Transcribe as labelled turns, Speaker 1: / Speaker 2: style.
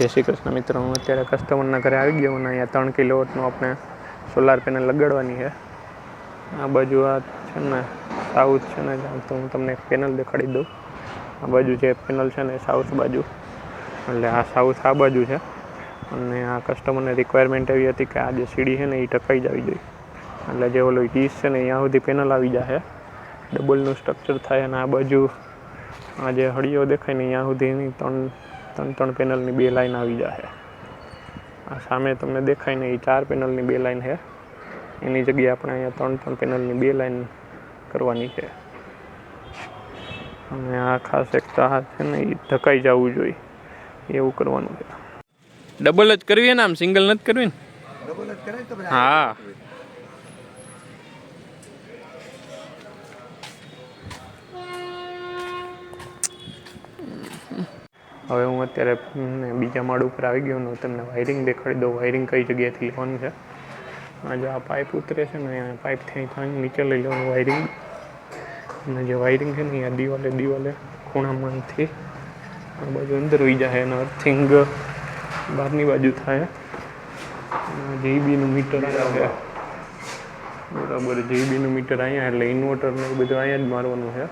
Speaker 1: જય શ્રી કૃષ્ણ મિત્રો, હું અત્યારે કસ્ટમરના ઘરે આવી ગયો અને અહીંયા 3 કિલોવોટનું આપણે સોલાર પેનલ લગાડવાની છે. આ બાજુ આ છે ને સાઉથ છે ને, તો હું તમને એક પેનલ દેખાડી દઉં. આ બાજુ જે પેનલ છે ને સાઉથ બાજુ, એટલે આ સાઉથ આ બાજુ છે. અને આ કસ્ટમરને રિક્વાયરમેન્ટ એવી હતી કે આ જે સીડી છે ને એ ટકાઈ જવી જોઈએ, એટલે જે ઓલો ટીસ છે ને અહીંયા સુધી પેનલ આવી જશે, ડબલનું સ્ટ્રક્ચર થાય. અને આ બાજુ આ જે હળીઓ દેખાય ને અહીંયા સુધીની ત્રણ પેનલની 2 લાઈન આવી જશે. આ સામે તમને દેખાય ને એ 4 પેનલની 2 લાઈન છે, એની જગ્યાએ આપણે અહીંયા 3 પેનલની 2 લાઈન કરવાની છે. અને આ ખાસ એક તો આ છે ને એ ઢકાઈ જવું જોઈએ એવું કરવાનું છે. ડબલ જ કરવી ને, આમ સિંગલ નથી કરવી ને?
Speaker 2: ડબલ જ કરાય તો
Speaker 1: હા. હવે હું અત્યારે બીજા માળ ઉપર આવી ગયો ને તમને વાયરિંગ દેખાડી દઉં. વાયરિંગ કઈ જગ્યાએથી લેવાનું છે. આ જો આ પાઇપ ઉતરે છે ને, પાઇપથી અહીં નીચે લઈ લેવાનું વાયરિંગ. અને જે વાયરિંગ છે ને એ દિવાલે ખૂણામાંથી આ બાજુ અંદર વહી જાય અને અર્થિંગ બહારની બાજુ થાય. જીબીનું મીટર અહીંયા છે, બરાબર. જીબીનું મીટર અહીંયા, એટલે ઇન્વર્ટર ને એ બધું અહીંયા જ મારવાનું છે.